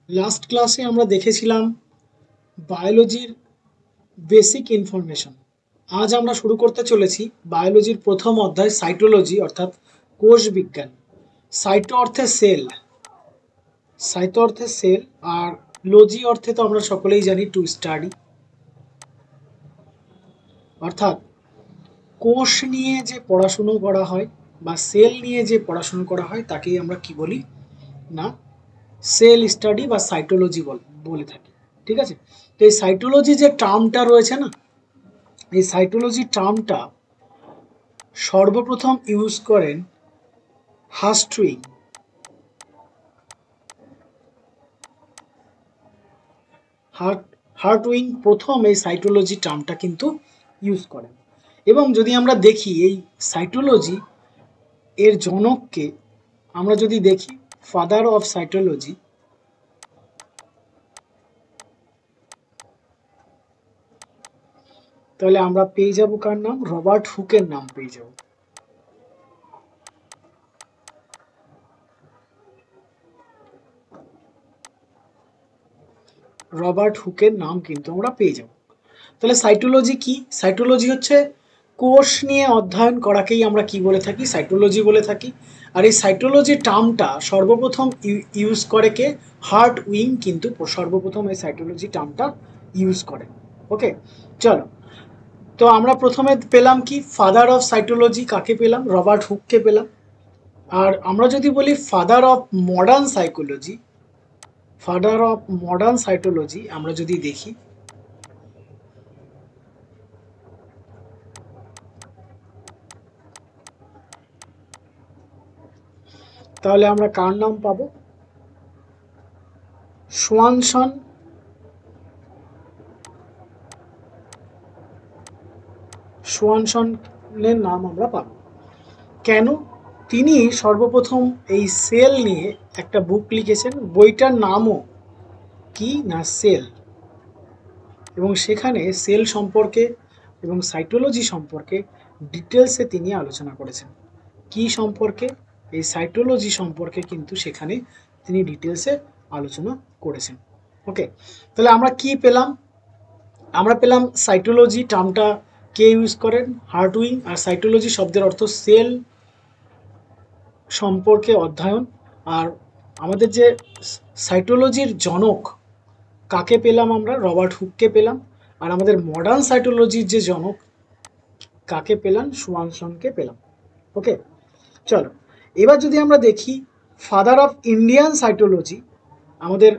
Last ক্লাসে আমরা দেখেছিলাম বায়োলজির বেসিক ইনফরমেশন। আজ আমরা শুরু করতে চলেছি বায়োলজির প্রথম অধ্যায় সাইটোলজি অর্থাৎ কোষ বিজ্ঞান। সাইটো অর্থে সেল, সাইটো অর্থে সেল, আর লজি অর্থে তো আমরা সকলেই জানি টু স্টাডি, অর্থাৎ কোষ নিয়ে যে পড়াশুনো করা হয় বা সেল নিয়ে যে পড়াশুনো করা হয় তাকেই আমরা কি বলি না সেল স্টাডি বা সাইটোলজি বলে থাকি। ঠিক আছে, তো এই সাইটোলজি যে টার্মটা রয়েছে না, এই সাইটোলজি টার্মটা সর্বপ্রথম ইউজ করেন হার্টউইং। হার্টউইং প্রথম এই সাইটোলজি টার্মটা কিন্তু ইউজ করেন। এবং যদি আমরা দেখি এই সাইটোলজি এর জনককে, আমরা যদি দেখি ফাদার অফ সাইটোলজি, তাহলে আমরা পেয়ে যাব কার নাম? রবার্ট হুকের নাম পেয়ে যাব। রবার্ট হুকের নাম কিন্তু আমরা পেয়ে যাব। তাহলে সাইটোলজি কি? সাইটোলজি হচ্ছে কোষ নিয়ে অধ্যয়ন করাকেই আমরা কি বলে থাকি? সাইটোলজি বলে থাকি। আর এই সাইটোলজি টার্মটা সর্বপ্রথম ইউজ করে কে? হার্টউইং কিন্তু সর্বপ্রথম এই সাইটোলজি টার্মটা ইউজ করে। ওকে, চলো। তো আমরা প্রথমে পেলাম কি? ফাদার অফ সাইটোলজি কাকে পেলাম? রবার্ট হুককে পেলাম। আর আমরা যদি বলি father of modern psychology, father of modern cytology আমরা যদি দেখি, তাহলে আমরা কার নাম পাবো? সোয়ানসন। সোয়ানসনের নাম আমরা পাবো। কেন? তিনি সর্বপ্রথম এই সেল নিয়ে একটা বুক লিখেছেন, বইটার নামও কি না সেল, এবং সেখানে সেল সম্পর্কে এবং সাইটোলজি সম্পর্কে ডিটেলসে তিনি আলোচনা করেছেন। কি সম্পর্কে? এই সাইটোলজি সম্পর্কে কিন্তু সেখানে তিনি ডিটেলসে আলোচনা করেছেন। ওকে, তাহলে আমরা কি পেলাম? আমরা পেলাম সাইটোলজি টার্মটা কে ইউজ করেন? হার্টউইং। আর সাইটোলজি শব্দের অর্থ সেল সম্পর্কে অধ্যয়ন। আর আমাদের যে সাইটোলজির জনক কাকে পেলাম? আমরা রবার্ট হুককে পেলাম। আর আমাদের মডার্ন সাইটোলজির যে জনক কাকে পেলাম? সোয়ানসনকে পেলাম। ওকে, চলো এবার যদি আমরা দেখি ফাদার অফ ইন্ডিয়ান সাইটোলজি, আমাদের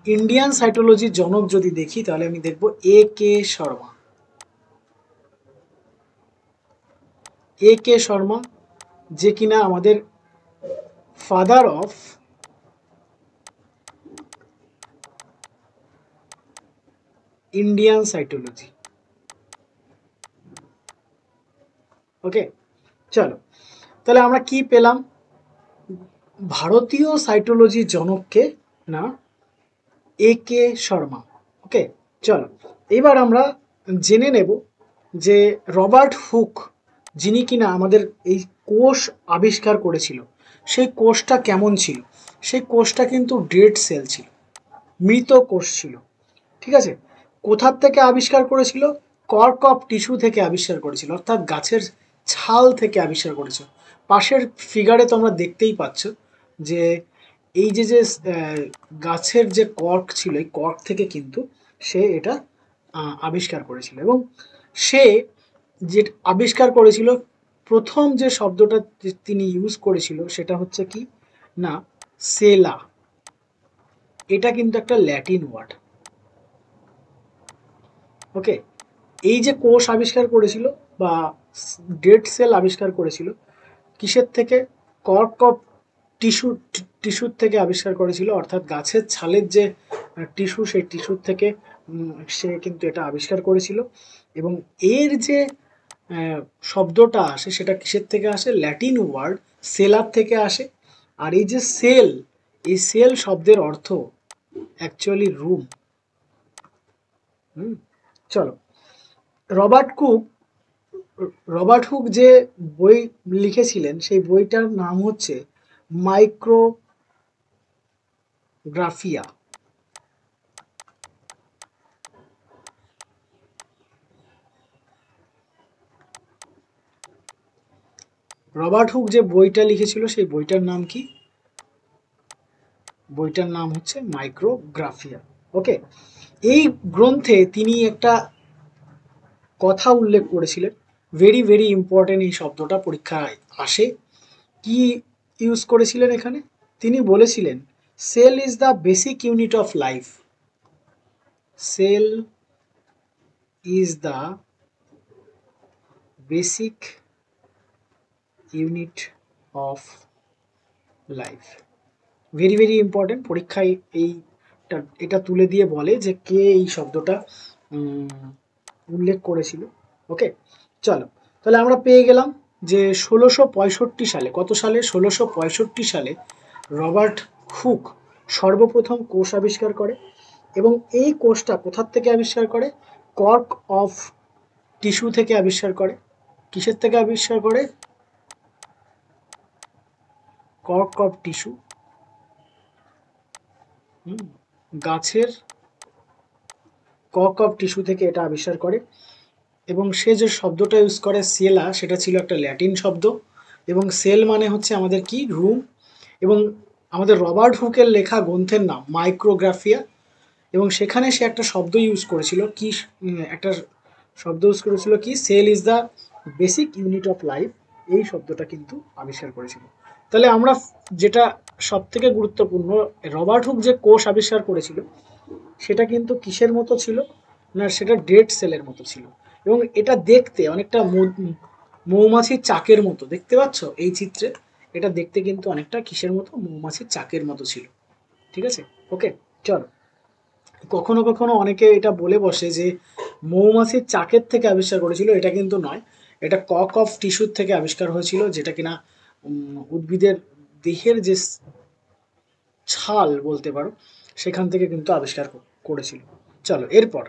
ইন্ডিয়ান সাইটোলজির জনক যদি দেখি, তাহলে আমি দেখব এ কে শর্মা। এ কে শর্মা, যে কিনা আমাদের ফাদার অফ ইন্ডিয়ান সাইটোলজি। ওকে, চলো তাহলে আমরা কি পেলাম? ভারতীয় সাইটোলজির জনককে না এ কে শর্মা। ওকে, চলো এবার আমরা জেনে নেব যে রবার্ট হুক, যিনি কিনা আমাদের এই কোষ আবিষ্কার করেছিল, সেই কোষটা কেমন ছিল? সেই কোষটা কিন্তু ডেড সেল ছিল, মৃত কোষ ছিল। ঠিক আছে, কোথার থেকে আবিষ্কার করেছিল? কর্ক অফ টিস্যু থেকে আবিষ্কার করেছিল, অর্থাৎ গাছের ছাল থেকে আবিষ্কার করেছিল। পাশের ফিগারে তোমরা দেখতেই পাচ্ছ যে এই যে যে গাছের যে কর্ক ছিল, এই কর্ক থেকে কিন্তু সে এটা আবিষ্কার করেছিল। এবং সে যে আবিষ্কার করেছিল, প্রথম যে শব্দটা তিনি ইউজ করেছিল সেটা হচ্ছে কি না সেলা। এটা কিন্তু একটা ল্যাটিন ওয়ার্ড। ওকে, এই যে কোষ আবিষ্কার করেছিল বা ডেড সেল আবিষ্কার করেছিল, কিসের থেকে? কর্ক অফ টিস্যুর থেকে আবিষ্কার করেছিল, অর্থাৎ গাছের ছালের যে টিস্যু, সেই টিস্যুর থেকে সে কিন্তু এটা আবিষ্কার করেছিল। এবং এর যে শব্দটা আসে সেটা কিসের থেকে আসে? ল্যাটিন ওয়ার্ড সেলার থেকে আসে। আর এই যে সেল, এই সেল শব্দের অর্থ অ্যাকচুয়ালি রুম। চলো, রবার্ট কুক, রবার্ট হুক যে বই লিখেছিলেন সেই বইটার নাম হচ্ছে মাইক্রোগ্রাফিয়া। রবার্ট হুক যে বইটা লিখেছিল সেই বইটার নাম কি? বইটার নাম হচ্ছে মাইক্রোগ্রাফিয়া। ওকে, এই গ্রন্থে তিনি একটা কথা উল্লেখ করেছিলেন, ভেরি ভেরি ইম্পর্টেন্ট, এই শব্দটা পরীক্ষায় আসে। কি ইউজ করেছিলেন এখানে? তিনি বলেছিলেন cell is the basic unit of life. Cell is the basic unit of life. Very very important, পরীক্ষায় এটা তুলে দিয়ে বলে যে কে এই শব্দটা উল্লেখ করেছিল। ওকে, চলো তাহলে আমরা পেয়ে গেলাম যে 1665 সালে, কত সালে? 1665 সালে রবার্ট হুক সর্বপ্রথম কোষ আবিষ্কার করে, এবং এই কোষটা কোথার থেকে আবিষ্কার করে? কর্ক অফ টিস্যু থেকে আবিষ্কার করে। কিসের থেকে আবিষ্কার করে? কর্ক অফ টিস্যু, গাছের কর্ক অফ টিস্যু থেকে এটা আবিষ্কার করে। এবং সে যে শব্দটা ইউজ করে সেলা, সেটা ছিল একটা ল্যাটিন শব্দ, এবং সেল মানে হচ্ছে আমাদের কি? রুম। এবং আমাদের রবার্ট হুকের লেখা গ্রন্থের নাম মাইক্রোগ্রাফিয়া, এবং সেখানে সে একটা শব্দ ইউজ করেছিল কি? একটা শব্দ ইউজ করেছিল কি? Cell is the basic unit of life. এই শব্দটা কিন্তু আবিষ্কার করেছিল। তাহলে আমরা যেটা সব থেকে গুরুত্বপূর্ণ, রবার্ট হুক যে কোষ আবিষ্কার করেছিল সেটা কিন্তু কিসের মতো ছিল না? সেটা ডেড সেলের মতো ছিল, এবং এটা দেখতে অনেকটা মৌমাছির চাকের মতো, দেখতে পাচ্ছ এই চিত্রে? এটা দেখতে কিন্তু অনেকটা কিসের মতো? মৌমাছির চাকের মতো ছিল। ঠিক আছে, ওকে, চলো। কখনো কখনো অনেকে এটা বলে বসে যে মৌমাছির চাকের থেকে আবিষ্কার করেছিল, এটা কিন্তু নয়। এটা কক অফ টিস্যুর থেকে আবিষ্কার হয়েছিল, যেটা কিনা উদ্ভিদের দেহের যে ছাল বলতে পারো, সেখান থেকে কিন্তু আবিষ্কার করেছিল। চলো এরপর,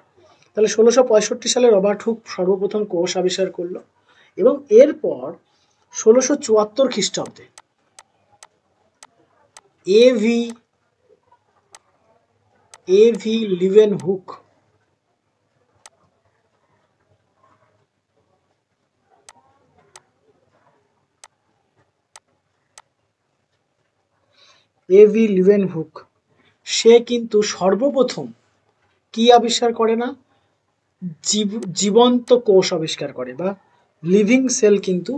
তাহলে 1665 সালে রবার্ট হুক সর্বপ্রথম কোষ আবিষ্কার করলো, এবং এরপর 1674 খ্রিস্টাব্দে এভি লিভেন হুক সে কিন্তু সর্বপ্রথম কি আবিষ্কার করে না? জীবন্ত কোষ আবিষ্কার করে, বা লিভিং সেল কিন্তু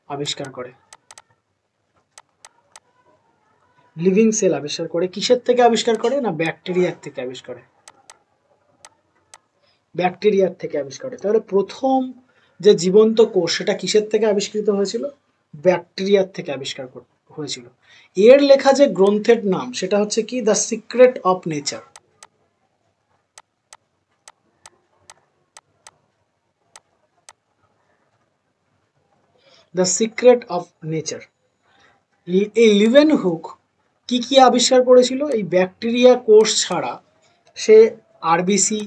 আবিষ্কার করে। লিভিং সেল আবিষ্কার করে কিসের থেকে আবিষ্কার করে না? ব্যাকটেরিয়ার থেকে আবিষ্কার করে। ব্যাকটেরিয়ার থেকে আবিষ্কার করে। তাহলে প্রথম যে জীবন্ত কোষ সেটা কিসের থেকে আবিষ্কৃত হয়েছিল? ব্যাকটেরিয়ার থেকে আবিষ্কার হয়েছিল। এর লেখা যে গ্রন্থের নাম সেটা হচ্ছে কি? The secret of nature. The secret of nature. এই লিভেন হুক কি কি আবিষ্কার করেছিল? এই ব্যাকটেরিয়া কোষ ছাড়া সে আরবিসি,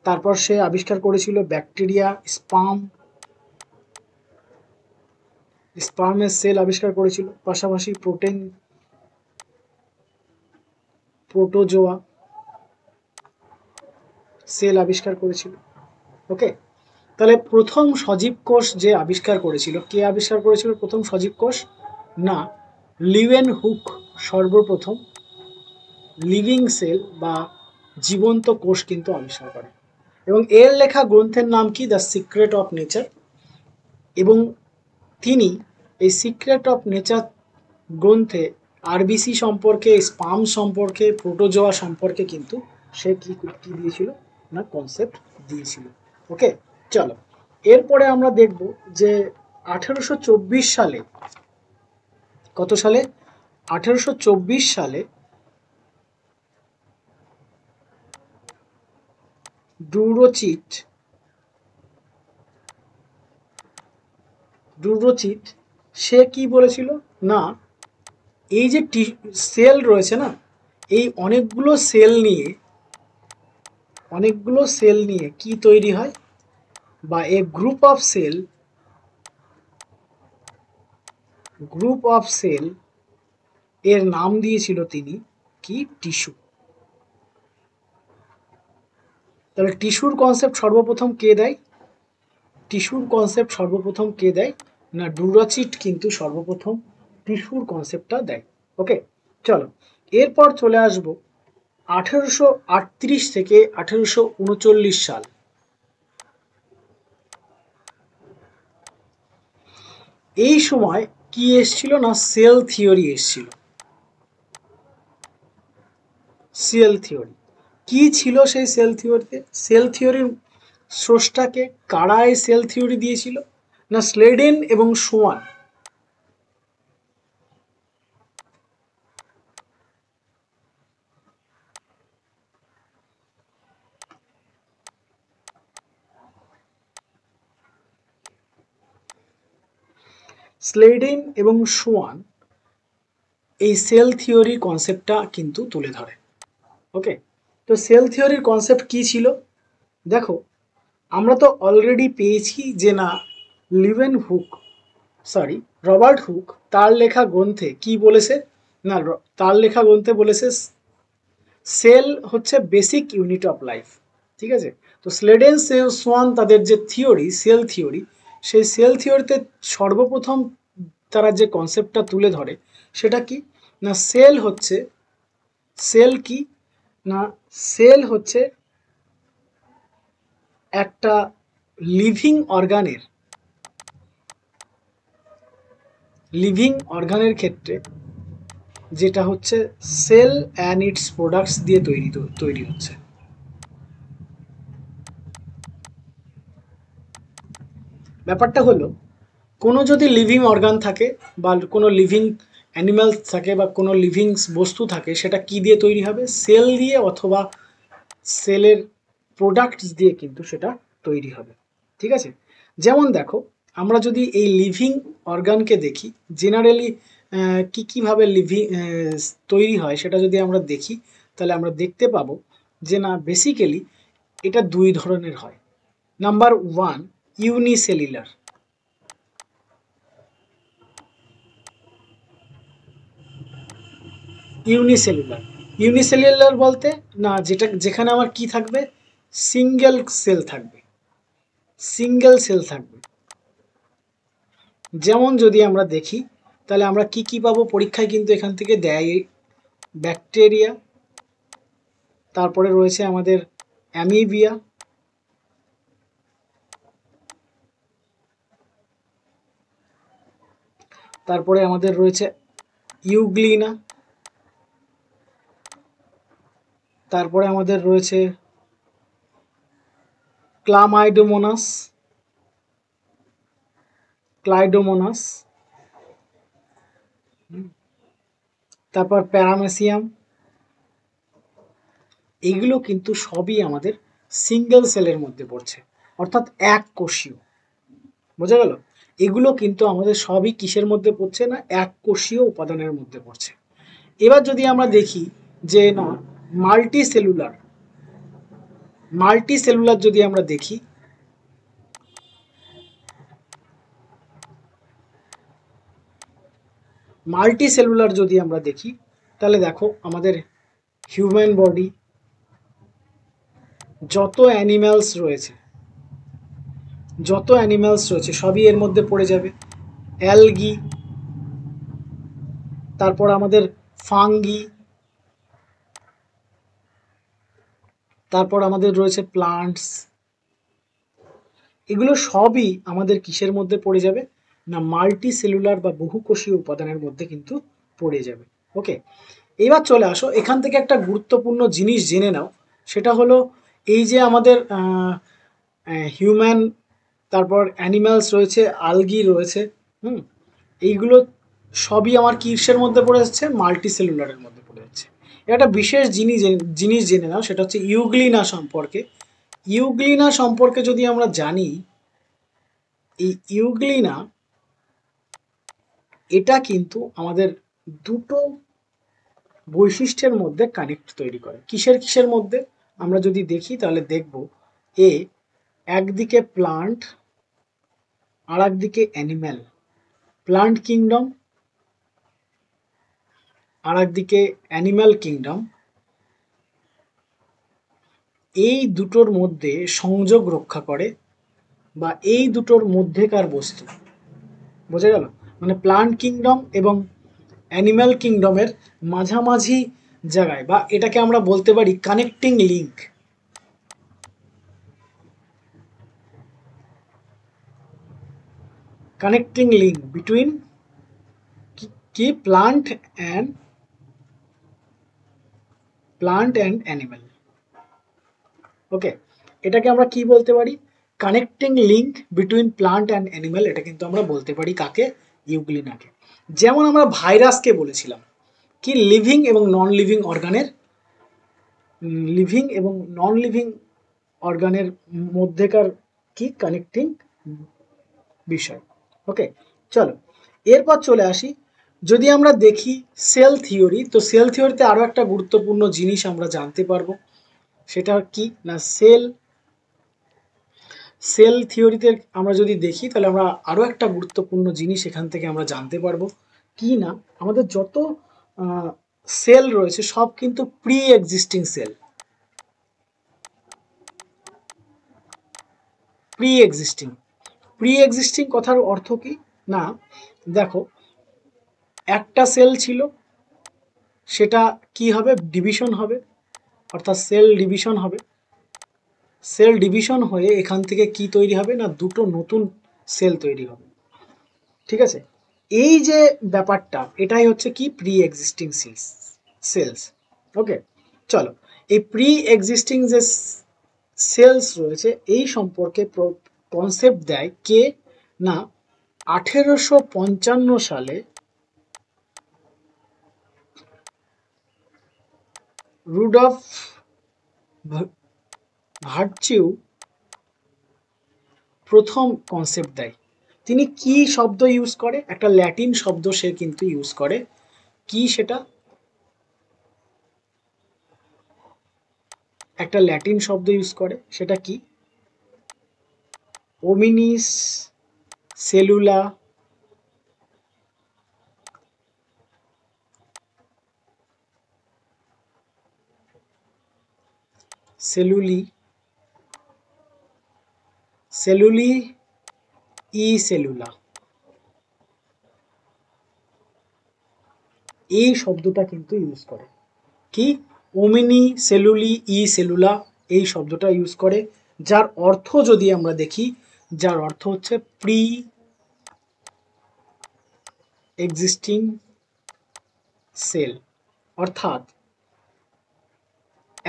তারপর সে আবিষ্কার করেছিল ব্যাকটেরিয়া স্পার্মের সেল আবিষ্কার করেছিল, পাশাপাশি প্রোটোজোয়া সেল আবিষ্কার করেছিল। ওকে, তাহলে প্রথম সজীব কোষ যে আবিষ্কার করেছিল, কে আবিষ্কার করেছিল প্রথম সজীব কোষ? না, লিভেন হুক সর্বপ্রথম লিভিং সেল বা জীবন্ত কোষ কিন্তু আবিষ্কার করে, এবং এর লেখা গ্রন্থের নাম কি? The secret of nature. এবং তিনি এই সিক্রেট অফ নেচার গ্রন্থে আরবিসি সম্পর্কে, স্পাম সম্পর্কে, প্রোটোজোয়া সম্পর্কে কিন্তু সে কি দিয়েছিল না? কনসেপ্ট দিয়েছিল। ওকে, চলো এরপরে আমরা দেখব যে 1824 সালে, কত সালে? 1824 সালে ডুরোচিট সে কি বলেছিল না? এই যে সেল রয়েছে না, এই অনেকগুলো সেল নিয়ে কি তৈরি হয়, বা এ গ্রুপ অফ সেল এর নাম দিয়েছিল তিনি কি? টিস্যু। তাহলে টিস্যুর কনসেপ্ট সর্বপ্রথম কে দেয়? টিস্যুর কনসেপ্ট সর্বপ্রথম কে দেয় না ডুরাচিট কিন্তু সর্বপ্রথম টিস্যুর কনসেপ্টটা দেয়। ওকে, চলো এরপর চলে আসবো 1838 থেকে 1839 সাল। এই সময় কি এসছিল না সেল থিওরি এসছিল। সেল থিওরি কি ছিল সেই সেল থিওরিতে? সেল থিওরির স্রষ্টাকে কারা এই সেল থিওরি দিয়েছিল না স্লেডেন এবং সোয়ান। স্লেডেন এবং সোয়ান এই সেল থিওরি কনসেপ্টটা কিন্তু তুলে ধরে। ওকে, তো সেল থিওরির কনসেপ্ট কি ছিল দেখো, আমরা তো অলরেডি পেয়েছি যে না লিভেন হুক সরি রবার্ট হুক তার লেখা গ্রন্থে কি বলেছে না তার লেখা গ্রন্থে বলেছে সেল হচ্ছে বেসিক ইউনিট অফ লাইফ। ঠিক আছে, তো স্লেডেন সোয়ান তাদের যে থিওরি সেল থিওরি, সেই সেল থিওরিতে সর্বপ্রথম তারা যে কনসেপ্টটা তুলে ধরে সেটা কি না সেল কি না সেল হচ্ছে একটা লিভিং অর্গানের ক্ষেত্রে যেটা হচ্ছে সেল অ্যান্ড ইটস প্রোডাক্টস দিয়ে তৈরি হচ্ছে। ব্যাপারটা হলো কোনো যদি লিভিং অর্গান থাকে বা কোনো লিভিং অ্যানিম্যাল থাকে বা কোনো লিভিং বস্তু থাকে, সেটা কি দিয়ে তৈরি হবে? সেল দিয়ে অথবা সেলের প্রোডাক্টস দিয়ে কিন্তু সেটা তৈরি হবে। ঠিক আছে, যেমন দেখো আমরা যদি এই লিভিং অর্গানকে দেখি জেনারেলি কীভাবে লিভিং তৈরি হয় সেটা যদি আমরা দেখি তাহলে আমরা দেখতে পাবো যে না বেসিক্যালি এটা দুই ধরনের হয়। Number one unicellular. Unicellular unicellular বলতে না যেখানে আমার কি থাকবে সিঙ্গেল সেল থাকবে। সিঙ্গেল সেল থাকবে যেমন যদি আমরা দেখি তাহলে আমরা কি কি পাবো পরীক্ষায় কিন্তু এখান থেকে দেয় ব্যাকটেরিয়া, তারপরে রয়েছে আমাদের অ্যামিবিয়া, তারপরে আমাদের রয়েছে ইউগ্লিনা, তারপরে আমাদের রয়েছে ক্লাইডোমোনাস, তারপর প্যারামেসিয়াম। এগুলো কিন্তু সবই আমাদের সিঙ্গেল সেলের মধ্যে পড়ছে, অর্থাৎ এক কোষীয়। বোঝা গেল? এগুলো কিন্তু আমাদের সবই কিসের মধ্যে পড়ছে না এক কোষীয় উপাদানের মধ্যে পড়ছে। এবার যদি আমরা দেখি যে না মাল্টিসেলুলার যদি আমরা দেখি, তাহলে দেখো আমাদের হিউম্যান বডি, যত অ্যানিম্যালস রয়েছে সবই এর মধ্যে পড়ে যাবে। অ্যালগি, তারপর আমাদের ফাঙ্গি, তারপর আমাদের রয়েছে প্লান্টস। এগুলো সবই আমাদের কিসের মধ্যে পড়ে যাবে না মাল্টিসেলুলার বা বহুকোষীয় উপাদানের মধ্যে কিন্তু পড়ে যাবে। ওকে, এবার চলে আসো এখান থেকে একটা গুরুত্বপূর্ণ জিনিস জেনে নাও, সেটা হলো এই যে আমাদের হিউম্যান, তারপর অ্যানিম্যালস রয়েছে, আলগি রয়েছে, এইগুলো সবই আমার কিসের মধ্যে পড়ে যাচ্ছে মাল্টিসেলুলারের মধ্যে পড়ে যাচ্ছে। একটা বিশেষ জিনিস জেনে নাও, সেটা হচ্ছে ইউগ্লিনা সম্পর্কে যদি আমরা জানি, এই ইউগ্লিনা এটা কিন্তু আমাদের দুটো বৈশিষ্ট্যের মধ্যে কানেক্ট তৈরি করে। কিসের মধ্যে আমরা যদি দেখি তাহলে দেখব একদিকে প্লান্ট আর একদিকে অ্যানিম্যাল, প্লান্ট কিংডম আর একদিকে অ্যানিম্যাল কিংডম, এই দুটোর মধ্যে সংযোগ রক্ষা করে বা এই দুটোর মধ্যেকার বস্তু। বোঝা গেল? মানে প্লান্ট কিংডম এবং অ্যানিম্যাল কিংডমের মাঝামাঝি জায়গায়, বা এটাকে আমরা বলতে পারি connecting link. Connecting link between কি প্লান্ট অ্যান্ড অ্যানিম্যাল। ওকে, এটাকে আমরা কি বলতে পারি? Connecting link between plant and animal. এটা কিন্তু আমরা বলতে পারি কাকে? ইউগ্লিনাকে। যেমন আমরা ভাইরাসকে বলেছিলাম কি লিভিং এবং নন লিভিং অর্গানের, লিভিং এবং নন লিভিং অর্গানের মধ্যেকার কি কানেক্টিং বিষয়। ওকে, চলো এরপর চলে আসি। যদি আমরা দেখি সেল থিওরি, তো সেল থিওরিতে আরো একটা গুরুত্বপূর্ণ জিনিস আমরা জানতে পারবো, সেটা কি না সেল থিওরিতে আমরা যদি দেখি তাহলে আমরা আরো একটা গুরুত্বপূর্ণ জিনিস এখান থেকে আমরা জানতে পারবো কি না আমাদের যত সেল রয়েছে সব কিন্তু pre existing cell. Pre existing কথার অর্থ কি না, দেখো একটা সেল ছিল, সেটা কি হবে? ডিভিশন হবে, অর্থাৎ সেল ডিভিশন হবে। সেল ডিভিশন হয়ে এখান থেকে কি তৈরি হবে না দুটো নতুন সেল তৈরি হবে। ঠিক আছে, এই যে ব্যাপারটা এটাই হচ্ছে কি প্রি এক্সিস্টিং সেলস। ওকে, চলো এই প্রি এক্সিস্টিং যে সেলস রয়েছে এই সম্পর্কে কনসেপ্ট দেয় কে না 1855 সালে রুডolf ভার্চিউ প্রথম কনসেপ্ট দেয়। তিনি কি শব্দ ইউজ করে? একটা ল্যাটিন শব্দ সে কিন্তু ইউজ করে। কি সেটা? একটা ল্যাটিন শব্দ ইউজ করে, সেটা কি? ওমিনিস সেলুলা সেলুলি ই সেলুলা, এই শব্দটা কিন্তু ইউজ করে। কি? ওমিনি সেলুলি ই সেলুলা, এই শব্দটা ইউজ করে, যার অর্থ যদি আমরা দেখি, যার অর্থ হচ্ছে প্রি এক্সিস্টিং সেল। অর্থাৎ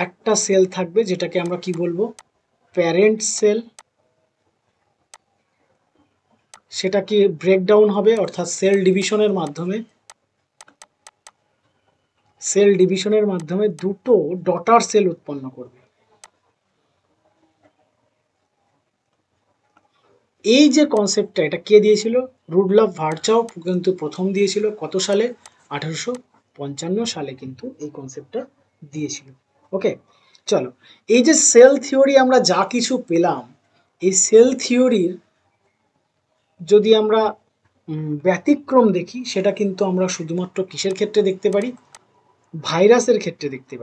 একটা সেল থাকবে যেটাকে আমরা কি বলবো? Parent cell. সেটা কি ব্রেকডাউন হবে, অর্থাৎ সেল ডিভিশনের মাধ্যমে দুটো ডটার সেল উৎপন্ন করবে। এই যে কনসেপ্টটা, এটা কে দিয়েছিল? রুডলফ ভার্চাউ কিন্তু প্রথম দিয়েছিল। কত সালে? 1855 সালে কিন্তু এই কনসেপ্টটা দিয়েছিল। ওকে, চলো এই যে সেল থিওরি আমরা যা কিছু পেলাম, এই সেল থিওরির যদি আমরা ব্যতিক্রম দেখি, সেটা কিন্তু আমরা শুধুমাত্র কিসের ক্ষেত্রে দেখতে পারি? ভাইরাসের ক্ষেত্রে দেখতে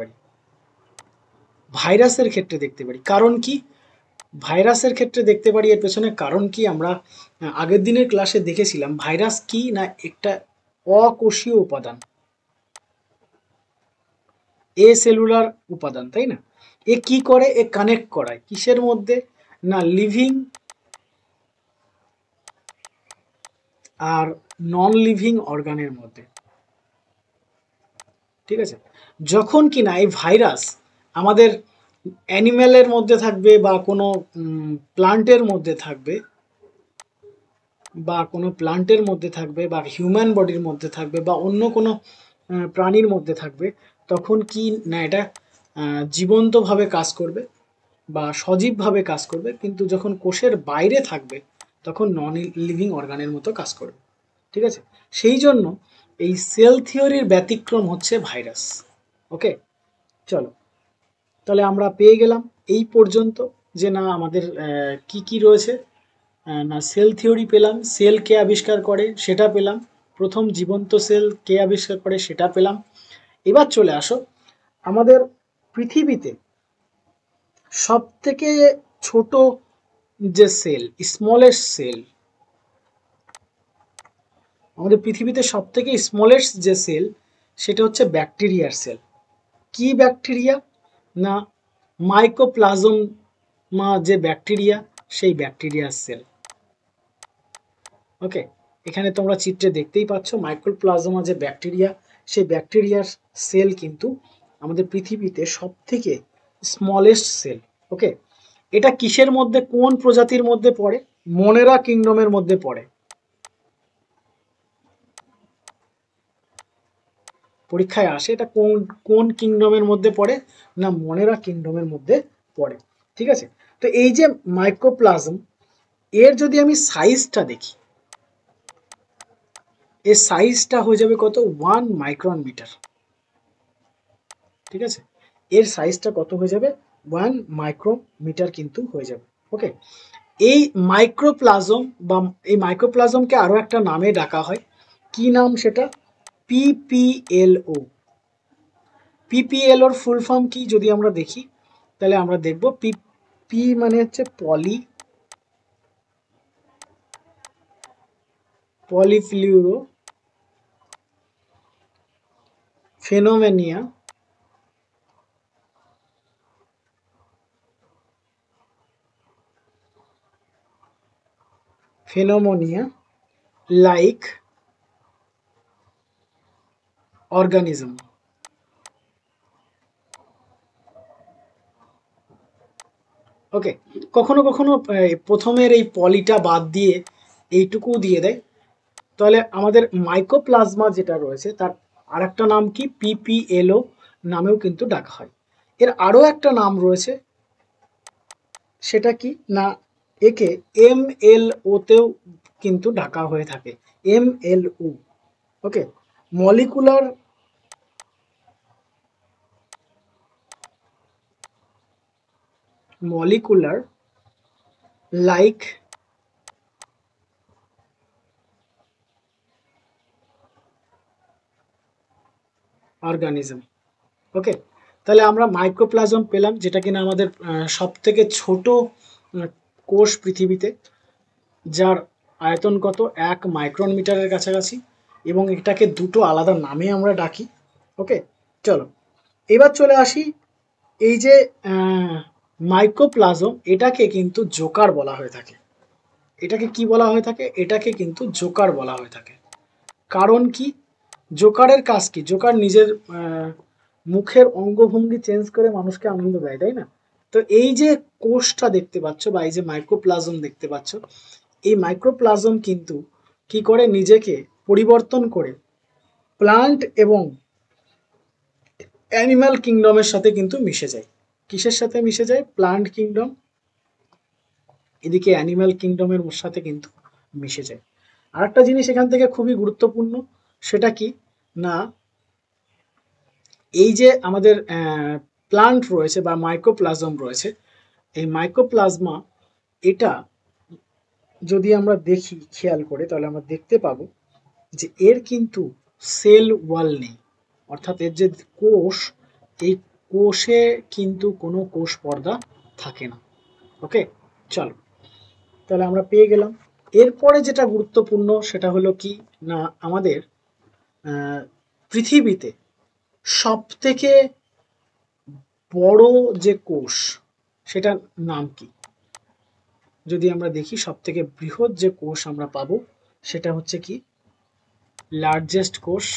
পারি। কারণ কি? ভাইরাসের ক্ষেত্রে দেখতে পারি, এর পেছনে কারণ কি? আমরা আগের দিনের ক্লাসে দেখেছিলাম ভাইরাস কি না একটা অকোষীয় উপাদান, এ সেলুলার উপাদান, তাই না? এ কি করে? এ কানেক্ট করায় কিসের মধ্যে না লিভিং আর নন লিভিং অর্গানের মধ্যে। ঠিক আছে, যখন কিনা এই ভাইরাস আমাদের অ্যানিম্যালের মধ্যে থাকবে বা কোনো প্লান্টের মধ্যে থাকবে বা হিউম্যান বডির মধ্যে থাকবে বা অন্য কোনো প্রাণীর মধ্যে থাকবে, তখন কি না এটা জীবন্তভাবে কাজ করবে বা সজীবভাবে কাজ করবে, কিন্তু যখন কোষের বাইরে থাকবে তখন নন লিভিং অর্গানের মতো কাজ করবে। ঠিক আছে, সেই জন্য এই সেল থিওরির ব্যতিক্রম হচ্ছে ভাইরাস। ওকে, চলো তাহলে আমরা পেয়ে গেলাম এই পর্যন্ত যে না আমাদের কি কি রয়েছে। না সেল থিওরি পেলাম, সেল কে আবিষ্কার করে সেটা পেলাম, প্রথম জীবন্ত সেল কে আবিষ্কার করে সেটা পেলাম। এবার চলে আসো আমাদের পৃথিবীতে সব থেকে ছোট যে সেল, স্মলেস্ট সেল, আমাদের পৃথিবীতে সব থেকে স্মলেস্ট যে সেল সেটা হচ্ছে ব্যাকটেরিয়ার সেল। কি ব্যাকটেরিয়া? না মাইকোপ্লাজমা যে ব্যাকটেরিয়া, সেই ব্যাকটেরিয়ার সেল। ওকে, এখানে তোমরা চিত্রে দেখতেই পাচ্ছ মাইক্রোপ্লাজমা যে ব্যাকটেরিয়া, সেই ব্যাকটেরিয়ার সেল কিন্তু আমাদের পৃথিবীতে সব থেকে স্মলেস্ট সেল। ওকে, এটা কিসের মধ্যে, কোন প্রজাতির মধ্যে পড়ে? মনেরা কিংডমের মধ্যে পড়ে। পরীক্ষায় আসে এটা কোন কোন কিংডমের মধ্যে পড়ে? না মনেরা কিংডমের মধ্যে পড়ে। ঠিক আছে, তো এই যে মাইক্রোপ্লাজম, এর যদি আমি সাইজটা দেখি, এর সাইজটা হয়ে যাবে কত? 1 মাইক্রন মিটার। ঠিক আছে, এর সাইজটা কত হয়ে যাবে? 1 মাইক্রোমিটার কিন্তু হয়ে যাবে। ওকে, এই মাইক্রোপ্লাজম বা এই মাইক্রোপ্লাজমকে আরো একটা নামে ডাকা হয়। কি নাম সেটা? পিপিএলও। পিপিএলওর ফুল ফর্ম কি যদি আমরা দেখি, তাহলে আমরা দেখব পি মানে হচ্ছে পলিফ্লুরো ফেনোমেনিয়া লাইক অর্গানিজম। ওকে, কখনো কখনো প্রথমের এই পলিটা বাদ দিয়ে এইটুকু দিয়ে দেয়, তাহলে আমাদের মাইক্রোপ্লাজমা যেটা রয়েছে তার আরেকটা নাম কি? পিপিএলও নামেও কিন্তু ডাকা হয়। এর আরো একটা নাম রয়েছে, সেটা কি না একে এমএলও তেও কিন্তু ডাকা হয়ে থাকে, এমএলও। ওকে, মলিকুলার মলিকুলার লাইক অর্গানিজম। ওকে, তাহলে আমরা মাইক্রোপ্লাজম পেলাম, যেটা কিনা আমাদের সব থেকে ছোট কোষ পৃথিবীতে, যার আয়তন কত? 1 মাইক্রন মিটারের কাছাকাছি, এবং এটাকে দুটো আলাদা নামে আমরা ডাকি। ওকে, চলো এবার চলে আসি, এই যে মাইক্রোপ্লাজম, এটাকে কিন্তু জোকার বলা হয়ে থাকে। এটাকে কি বলা হয়ে থাকে? এটাকে কিন্তু জোকার বলা হয়ে থাকে। কারণ কি? জোকারের কাজ কি? জোকার নিজের মুখের অঙ্গভঙ্গি চেঞ্জ করে মানুষকে আনন্দ দেয়, তাই না? তো এই যে কোষটা দেখতে পাচ্ছ বা এই যে মাইক্রোপ্লাজম দেখতে পাচ্ছ, এই মাইক্রোপ্লাজম কিন্তু কি করে? নিজেকে পরিবর্তন করে প্লান্ট এবং অ্যানিম্যাল কিংডমের সাথে কিন্তু মিশে যায়। কিসের সাথে মিশে যায়? প্লান্ট কিংডম, এদিকে অ্যানিম্যাল কিংডমের সাথে কিন্তু মিশে যায়। আরেকটা জিনিস এখান থেকে খুবই গুরুত্বপূর্ণ, সেটা কি না এই যে আমাদের প্লান্ট রয়েছে বা মাইক্রোপ্লাজম রয়েছে, এই মাইক্রোপ্লাজমা, এটা যদি আমরা দেখি খেয়াল করে, তাহলে আমরা দেখতে পাবো যে এর কিন্তু সেল ওয়াল নেই, অর্থাৎ এর যে কোষ, এই কোষে কিন্তু কোনো কোষ পর্দা থাকে না। ওকে, চলো তাহলে আমরা পেয়ে গেলাম। এরপরে যেটা গুরুত্বপূর্ণ সেটা হলো কি না আমাদের পৃথিবীতে সব থেকে বড় যে কোষ, সেটার নাম কি? যদি আমরা দেখি সব থেকে বৃহৎ যে কোষ আমরা পাবো, সেটা হচ্ছে কি? লার্জেস্ট কোষ,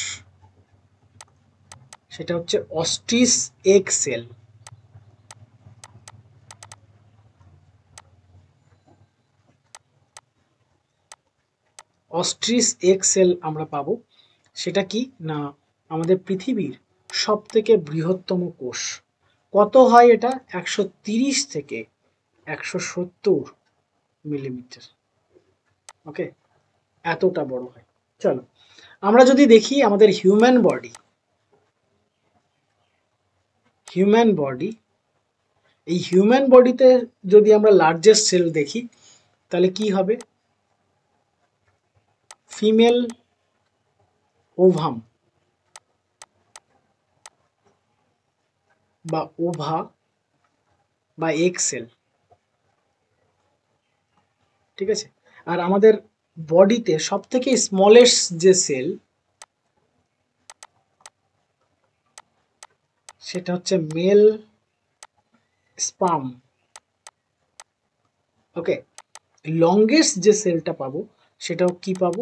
সেটা হচ্ছে ostrich egg sell. Ostrich egg sell আমরা পাবো। সেটা কি না আমাদের পৃথিবীর সব থেকে বৃহত্তম কোষ। কত হয় এটা? 130 থেকে 170 মিলিমিটার। ওকে, এতটা বড় হয়। চলো আমরা যদি দেখি আমাদের হিউম্যান বডি, এই হিউম্যান বডিতে যদি আমরা লার্জেস্ট সেল দেখি, তাহলে কি হবে? ফিমেল ওভাম বা ওভা বা এগ সেল। ঠিক আছে। আর আমাদের বডিতে সব থেকে স্মলেস্ট যে সেল সেটা হচ্ছে মেল স্পার্ম। ওকে, লংগেস্ট যে সেলটা পাবো সেটাও কি পাবো,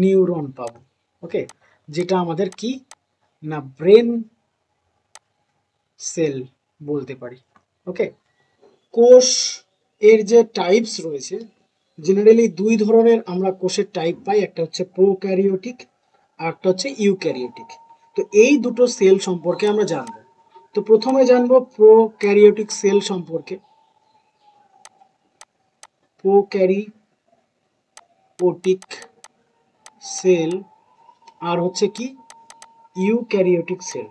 নিউরন পাবো। ওকে, যেটা আমাদের কি না ব্রেন সেল বলতে পারি। ওকে, কোষ এর যে টাইপস রয়েছে, জেনারেলি দুই ধরনের আমরা কোষের টাইপ পাই, একটা হচ্ছে প্রোক্যারিওটিক আর একটা হচ্ছে ইউক্যারিওটিক। তো এই দুটো সেল সম্পর্কে আমরা জানবো। তো প্রথমে জানবো প্রোক্যারিওটিক সেল সম্পর্কে। প্রোক্যারিওটিক সেল আর হচ্ছে কি ইউক্যারিওটিক সেল।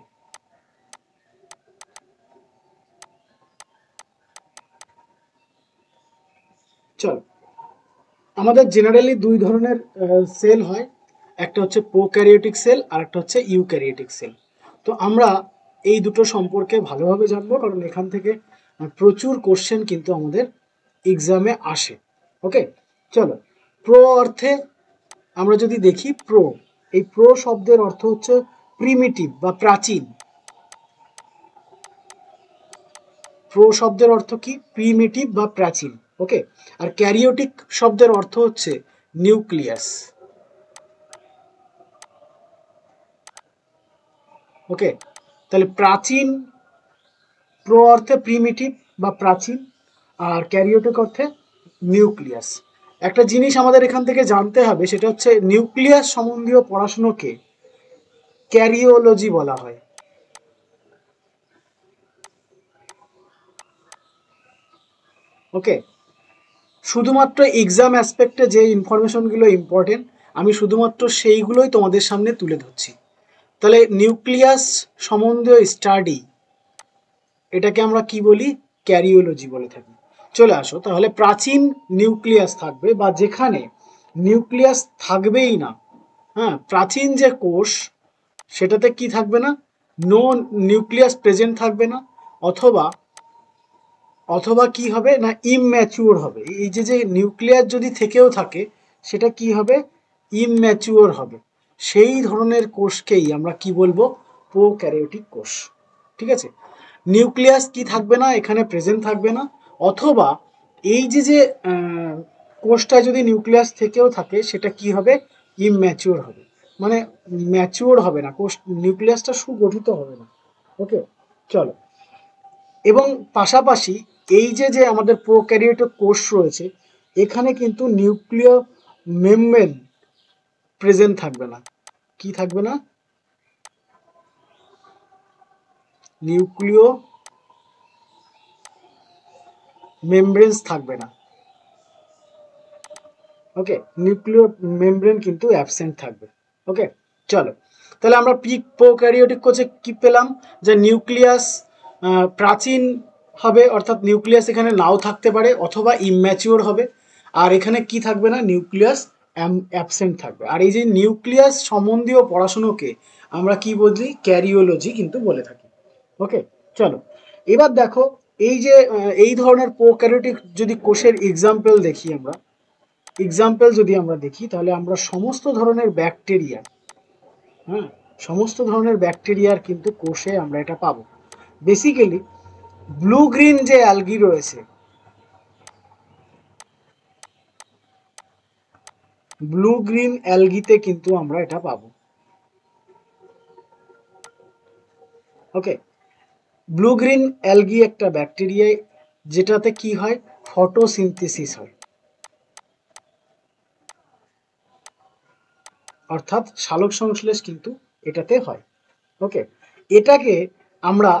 চল, আমাদের জেনারেলি দুই ধরনের সেল হয়, একটা হচ্ছে প্রোক্যারিওটিক সেল আর একটা হচ্ছে ইউক্যারিওটিক সেল। তো আমরা এই দুটো সম্পর্কে ভালোভাবে জানবো, কারণ এখান থেকে প্রচুর কোশ্চেন কিন্তু আমাদের এক্সামে আসে। ওকে, চলো, প্রো অর্থে আমরা যদি দেখি, এই প্রো শব্দের অর্থ হচ্ছে প্রিমিটিভ বা প্রাচীন। প্রো শব্দের অর্থ কি, প্রিমিটিভ বা প্রাচীন। ওকে, আর ক্যারিওটিক শব্দের অর্থ হচ্ছে নিউক্লিয়াস। ওকে, তাহলে প্রাচীন, প্রো অর্থে প্রিমিটিভ বা প্রাচীন, আর ক্যারিওটিক অর্থে নিউক্লিয়াস। একটা জিনিস আমাদের এখান থেকে জানতে হবে, সেটা হচ্ছে নিউক্লিয়াস সম্বন্ধীয় পড়াশুনোকে ক্যারিওলজি বলা হয়। ওকে, শুধুমাত্র এক্সাম অ্যাসপেক্টে যে ইনফরমেশনগুলো ইম্পর্টেন্ট, আমি শুধুমাত্র সেইগুলোই তোমাদের সামনে তুলে ধরছি। তাহলে নিউক্লিয়াস সম্বন্ধীয় স্টাডি, এটাকে আমরা কি বলি, ক্যারিওলজি বলে থাকি। চলে আসো তাহলে, প্রাচীন নিউক্লিয়াস থাকবে, বা যেখানে নিউক্লিয়াস থাকবেই না, হ্যাঁ, প্রাচীন যে কোষ সেটাতে কি থাকবে না, নো নিউক্লিয়াস প্রেজেন্ট থাকবে না, অথবা অথবা কি হবে না, ইমম্যাচিওর হবে। এই যে যে নিউক্লিয়াস যদি থেকেও থাকে, সেটা কি হবে, ইমম্যাচিওর হবে। সেই ধরনের কোষকেই আমরা কি বলবো, প্রোক্যারিওটিক কোষ। ঠিক আছে, নিউক্লিয়াস কি থাকবে না, এখানে প্রেজেন্ট থাকবে না, অথবা এই যে যে কোষটা যদি নিউক্লিয়াস থেকেও থাকে, সেটা কি হবে, ইমম্যাচিওর হবে, মানে ম্যাচিওর হবে না, কোষ নিউক্লিয়াসটা সুগঠিত হবে না। ওকে, চলো, এবং পাশাপাশি এই যে যে আমাদের প্রোক্যারিওটিক কোষ রয়েছে, এখানে কিন্তু নিউক্লিয় মেমব্রেন প্রেজেন্ট থাকবে না। কি থাকবে না, নিউক্লিয় মেমব্রেনস থাকবে না। ওকে, নিউক্লিয় মেমব্রেন কিন্তু অ্যাবসেন্ট থাকবে। ওকে, চলো, তাহলে আমরা প্রোক্যারিওটিক কোষে কি পেলাম, যে নিউক্লিয়াস প্রাচীন হবে, অর্থাৎ নিউক্লিয়াস এখানে নাও থাকতে পারে, অথবা ইম্যাচিওর হবে। আর এখানে কি থাকবে না, নিউক্লিয়াস অ্যাবসেন্ট থাকবে। আর এই যে নিউক্লিয়াস সম্বন্ধীয় পড়াশুনোকে আমরা কি বলি, ক্যারিওলজি কিন্তু বলে থাকি। ওকে, চলো, এবার দেখো, এই যে এই ধরনের প্রোক্যারিওটিক যদি কোষের এক্সাম্পল যদি আমরা দেখি, তাহলে আমরা সমস্ত ধরনের ব্যাকটেরিয়া, হ্যাঁ, সমস্ত ধরনের ব্যাকটেরিয়ার কিন্তু কোষে আমরা এটা পাবো। বেসিক্যালি ব্লু গ্রিন যে অ্যালগি রয়েছে, ব্লু গ্রিন অ্যালগিতে কিন্তু আমরা এটা পাবো। ওকে, ব্লু গ্রিন অ্যালগি একটা ব্যাকটেরিয়া, যেটাতে কি হয়, ফটোসিনথেসিস হয়, অর্থাৎ সালোক সংশ্লেষ কিন্তু এটাতে হয়। ওকে, এটাকে আমরা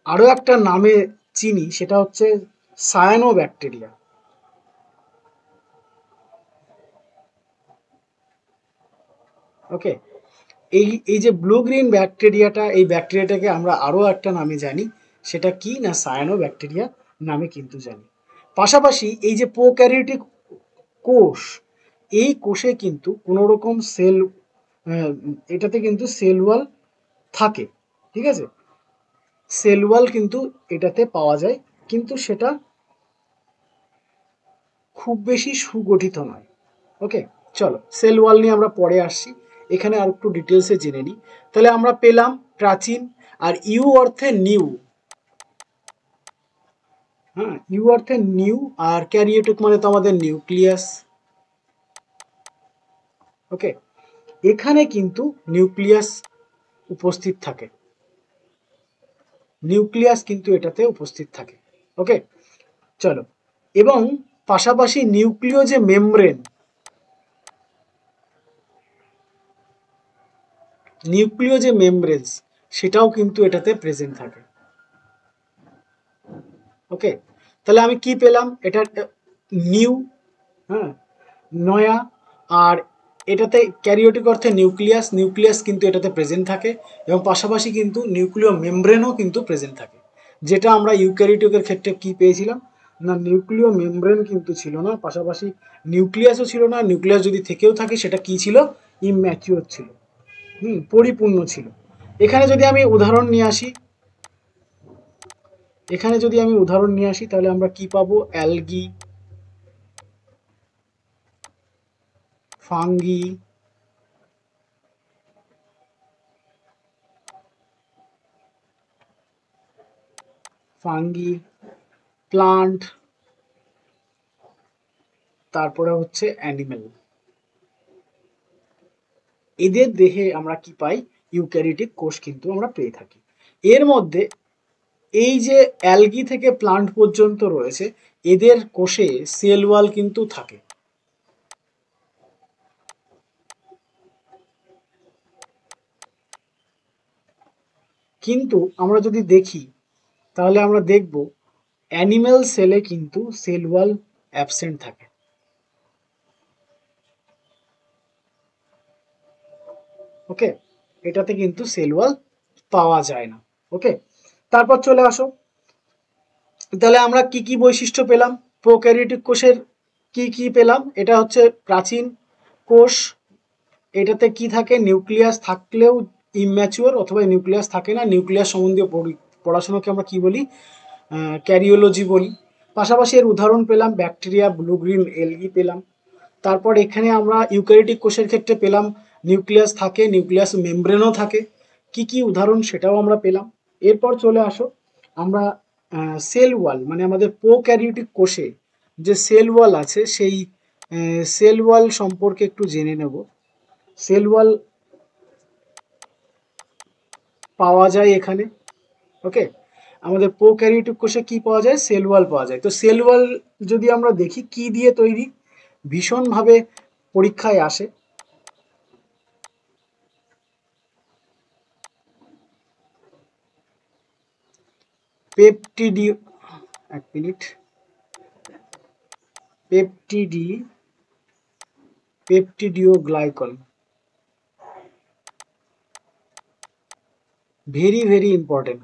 আরো একটা নামে চিনি, সেটা হচ্ছে সায়ানো ব্যাকটেরিয়া। ওকে, এই এই যে ব্লু গ্রিন ব্যাকটেরিয়াটা, এই ব্যাকটেরিয়াটাকে আমরা আরো একটা নামে জানি, সেটা কি না, সায়ানো ব্যাকটেরিয়া নামে কিন্তু জানি। পাশাপাশি এই যে প্রোক্যারিওটিক কোষ, এই কোষে কিন্তু কোনো রকম সেল, এটাতে কিন্তু সেল ওয়াল থাকে। ঠিক আছে, সেল ওয়াল কিন্তু এটাতে পাওয়া যায়, কিন্তু সেটা খুব বেশি সুগঠিত নয়। ওকে, চলো সেল ওয়াল নিয়ে আমরা পরে আসছি, এখানে আর একটু ডিটেলসে জেনে নিই। তাহলে আমরা পেলাম প্রাচীন, আর ইউ অর্থে নিউ, হ্যাঁ ইউ অর্থে নিউ, আর ক্যারিওটিক মানে তো আমাদের নিউক্লিয়াস। ওকে, এখানে কিন্তু নিউক্লিয়াস উপস্থিত থাকে, নিউক্লিয়াস কিন্তু এটাতে উপস্থিত থাকে। ওকে, চলো, এবং পাশাপাশি নিউক্লিয় যে মেমব্রেন, নিউক্লিয় যে মেমব্রেনস সেটাও কিন্তু এটাতে প্রেজেন্ট থাকে। ওকে, তাহলে আমি কি পেলাম, এটা নিউ, হ্যাঁ নয়া, আর এটাতে ক্যারিওটিক অর্থে নিউক্লিয়াস, নিউক্লিয়াস কিন্তু এটাতে প্রেজেন্ট থাকে, এবং পাশাপাশি কিন্তু নিউক্লিয় মেমব্রেনও কিন্তু প্রেজেন্ট থাকে, যেটা আমরা ইউক্যারিওটিকের ক্ষেত্রে কি পেয়েছিলাম না, নিউক্লিয় মেমব্রেন কিন্তু ছিল না, পাশাপাশি নিউক্লিয়াসও ছিল না, নিউক্লিয়াস যদি থেকেও থাকে সেটা কি ছিল, ইম্যাচিওর ছিল, পরিপূর্ণ ছিল। এখানে যদি আমি উদাহরণ নিয়ে আসি, এখানে যদি আমি উদাহরণ নিয়ে আসি তাহলে আমরা কি পাবো, অ্যালগি, ফাঙ্গি, ফাঙ্গি, প্লান্ট, তারপরে হচ্ছে অ্যানিমেল, এদের দেহে আমরা কি পাই, ইউক্যারিওটিক কোষ কিন্তু আমরা পেয়ে থাকি। এর মধ্যে এই যে অ্যালগি থেকে প্লান্ট পর্যন্ত রয়েছে, এদের কোষে সেল ওয়াল কিন্তু থাকে। কিন্তু আমরা যদি দেখি তাহলে আমরা দেখব অ্যানিমেল সেলে কিন্তু সেল ওয়াল অ্যাবসেন্ট থাকে। ওকে, এটাতে কিন্তু সেল ওয়াল পাওয়া যায় না। ওকে, তারপর চলে আসো, তাহলে আমরা কি কি বৈশিষ্ট্য পেলাম, প্রোক্যারিওটিক কোষের কি কি পেলাম, এটা হচ্ছে প্রাচীন কোষ, এটাতে কি থাকে, নিউক্লিয়াস থাকলেও ইম্যাচিওর, অথবা নিউক্লিয়াস থাকে না, নিউক্লিয়াস সম্বন্ধীয় পড়াশোনাকে আমরা কি বলি, ক্যারিওলজি বলি। পাশাপাশি এর উদাহরণ পেলাম ব্যাকটেরিয়া, ব্লু গ্রিন এলগি পেলাম। তারপর এখানে আমরা ইউক্যারিওটিক কোষের ক্ষেত্রে পেলাম নিউক্লিয়াস থাকে, নিউক্লিয়াস মেমব্রেনও থাকে, কি কি উদাহরণ সেটাও আমরা পেলাম। এরপর চলে আসো, আমরা সেল ওয়াল মানে আমাদের প্রোক্যারিওটিক কোষে যে সেল ওয়াল আছে সেই সেল ওয়াল সম্পর্কে একটু জেনে নেব। সেল ওয়াল পাওয়া যায় এখানে। ওকে, আমাদের প্রোক্যারিওটিক কোষে কি পাওয়া যায়, সেল ওয়াল পাওয়া যায়। তো সেল ওয়াল যদি আমরা দেখি কি দিয়ে তৈরি, ভীষণভাবে পরীক্ষায় আসে, পেপটিডি, এক মিনিট, পেপটিডি, পেপটিডিওগ্লাইকন, ভেরি ভেরি ইম্পর্টেন্ট।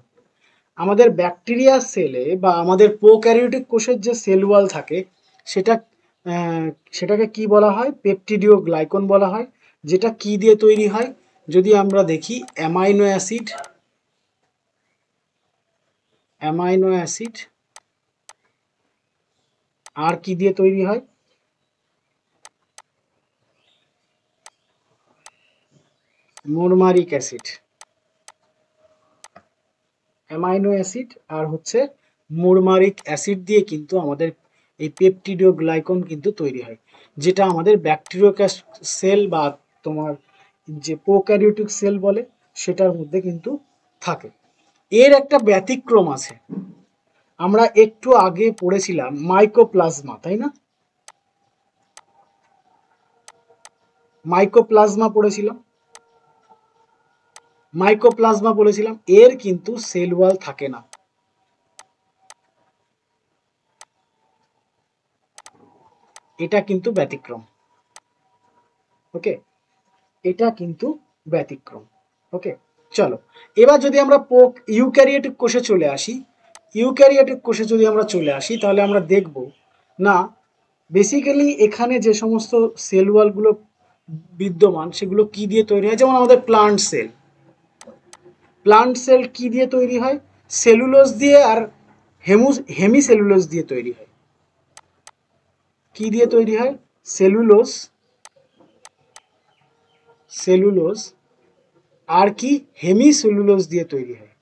আমাদের ব্যাকটেরিয়া সেলে বা আমাদের প্রোক্যারিওটিক কোষের যে সেল ওয়াল থাকে সেটা আহ, সেটাকে কি বলা হয়, পেপটিডিওগ্লাইকন বলা হয়, যেটা কি দিয়ে তৈরি হয়, যদি আমরা দেখি অ্যামাইনো অ্যাসিড, অ্যামাইনো অ্যাসিড, আর কি দিয়ে তৈরি হয়, মোরমারিক অ্যাসিড, অ্যামাইনো অ্যাসিড আর হচ্ছে মোরমারিক অ্যাসিড দিয়ে কিন্তু আমাদের এই পেপটিডিওগ্লাইকন কিন্তু তৈরি হয়, যেটা আমাদের ব্যাকটেরিয়া সেল বা তোমার যে প্রোক্যারিওটিক সেল বলে সেটার মধ্যে কিন্তু থাকে। এর একটা ব্যতিক্রম আছে, আমরা একটু আগে পড়েছিলাম মাইকোপ্লাজমা, তাই না, মাইকোপ্লাজমা পড়েছিলাম, মাইকোপ্লাজমা বলেছিলাম, এর কিন্তু সেল ওয়াল থাকে না, এটা কিন্তু ব্যতিক্রম। ওকে, এটা কিন্তু ব্যতিক্রম। ওকে, চলো, এবার যদি আমরা ইউক্যারিওটিক কোষে চলে আসি, ইউক্যারিওটিক কোষে যদি আমরা চলে আসি তাহলে আমরা দেখব না, বেসিক্যালি এখানে যে সমস্ত সেল ওয়ালগুলো বিদ্যমান সেগুলো কি দিয়ে তৈরি হয়, যেমন আমাদের প্লান্ট সেল, প্লান্ট সেল কি দিয়ে তৈরি হয়, সেলুলোজ দিয়ে আর হেমিসেলুলোজ দিয়ে তৈরি হয়, কি দিয়ে তৈরি হয়? সেলুলোজ, সেলুলোজ আর কি হেমিসেলুলোজ দিয়ে তৈরি হয়।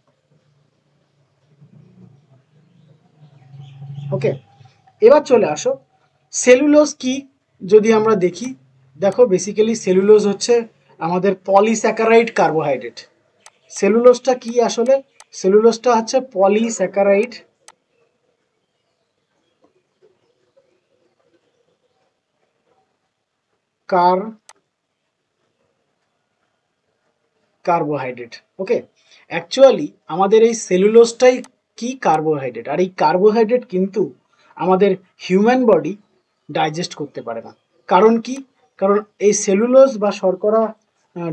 ওকে, এবার চলে আসো সেলুলোজ কি যদি আমরা দেখি। দেখো বেসিক্যালি সেলুলোজ হচ্ছে আমাদের পলিস্যাকারাইড কার্বোহাইড্রেট। সেলুলোজটা কি আসলে? সেলুলোজটা হচ্ছে পলিস্যাকারাইড কার্বোহাইড্রেট। ওকে, অ্যাকচুয়ালি আমাদের এই সেলুলোজটাই কি কার্বোহাইড্রেট, আর এই কার্বোহাইড্রেট কিন্তু আমাদের হিউম্যান বডি ডাইজেস্ট করতে পারে না। কারণ কি? কারণ এই সেলুলোজ বা শর্করা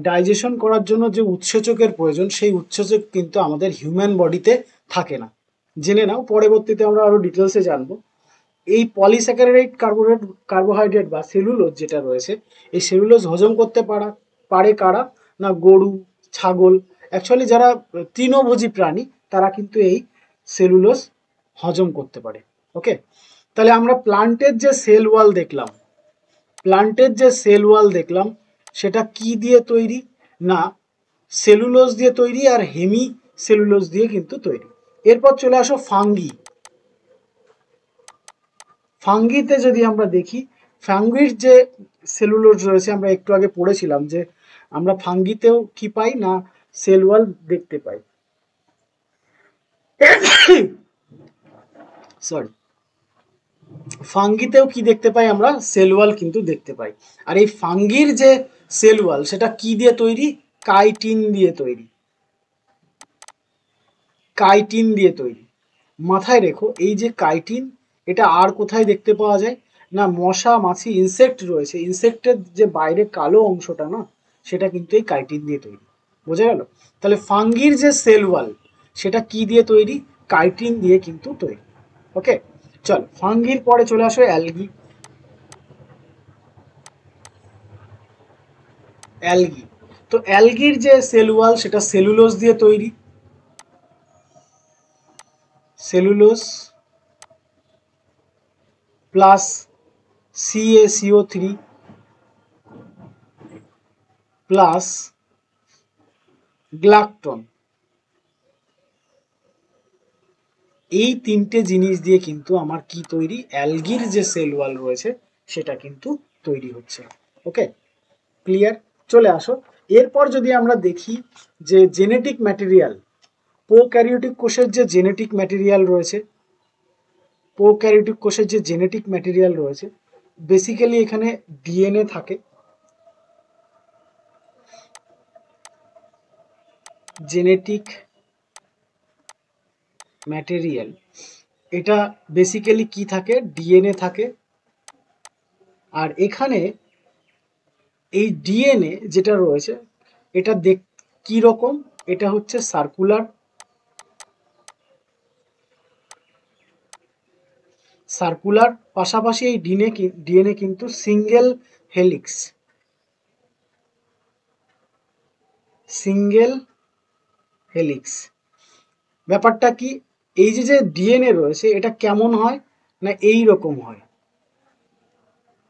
ডাইজেশন করার জন্য যে উৎসেচকের প্রয়োজন, সেই উৎসেচক কিন্তু আমাদের হিউম্যান বডিতে থাকে না। জেনে নাও, পরবর্তীতে আমরা আরো ডিটেলসে জানবো। এই পলিস্যাকারাইড কার্বোহাইড্রেট বা সেলুলোজ যেটা রয়েছে, এই সেলুলোজ হজম করতে পারে কারা? না গরু, ছাগল, অ্যাকচুয়ালি যারা তৃণভোজী প্রাণী তারা কিন্তু এই সেলুলোজ হজম করতে পারে। ওকে, তাহলে আমরা প্লান্টের যে সেল ওয়াল দেখলাম, প্লান্টের যে সেল ওয়াল দেখলাম সেটা কি দিয়ে তৈরি? না সেলুলোজ দিয়ে তৈরি, আর হেমি সেলুলোজ দিয়ে কিন্তু তৈরি। এরপর চলে আসো ফাঙ্গি। ফাঙ্গিতে যদি আমরা দেখি, ফাঙ্গির যে সেলুলোজ রয়েছে, আমরা একটু আগে পড়েছিলাম যে আমরা ফাঙ্গিতেও কি পাই? না সেল ওয়াল দেখতে পাই। সরি, ফাঙ্গিতেও কি দেখতে পাই? আমরা সেল ওয়াল কিন্তু দেখতে পাই। আর এই ফাঙ্গির যে সেল ওয়াল সেটা কি দিয়ে তৈরি? কাইটিন দিয়ে তৈরি, কাইটিন দিয়ে তৈরি। মাথায় রেখো, এই যে কাইটিন, এটা আর কোথায় দেখতে পাওয়া যায়? না মশা, মাছি, ইনসেক্ট রয়েছে, ইনসেক্টের যে বাইরে কালো অংশটা না, সেটা কিন্তু এই কাইটিন দিয়ে তৈরি। বোঝা গেল? তাহলে ফাঙ্গির যে সেল ওয়াল সেটা কি দিয়ে তৈরি? কাইটিন দিয়ে কিন্তু তৈরি। ওকে, চল ফাঙ্গির পরে চলে আসো অ্যালগি। অ্যালগি, তো অ্যালগির যে সেল ওয়াল সেটা সেলুলোজ দিয়ে তৈরি, সেলুলোজ প্লাস CaCO3 প্লাস গ্লাকটন, এই তিনটে জিনিস দিয়ে কিন্তু আমার কি তৈরি? অ্যালগির যে সেল ওয়াল রয়েছে সেটা কিন্তু তৈরি হচ্ছে। ওকে, ক্লিয়ার? চলে আসো, এরপর যদি আমরা দেখি যে জেনেটিক ম্যাটেরিয়াল, প্রোক্যারিওটিক কোষের যে জেনেটিক ম্যাটেরিয়াল রয়েছে, প্রোক্যারিওটিক কোষের যে জেনেটিক ম্যাটেরিয়াল রয়েছে, বেসিক্যালি এখানে ডিএনএ থাকে। জেনেটিক ম্যাটেরিয়াল, এটা বেসিক্যালি কি থাকে? ডিএনএ থাকে। আর এখানে এই ডিএনএ যেটা রয়েছে এটা কি রকম? এটা হচ্ছে সার্কুলার, সার্কুলার পাশাপাশি এই ডিএনএ কিন্তু সিঙ্গেল হেলিক্স, সিঙ্গেল হেলিক্স। ব্যাপারটা কি? এই যে ডিএনএ রয়েছে এটা কেমন হয়? না এই রকম হয়।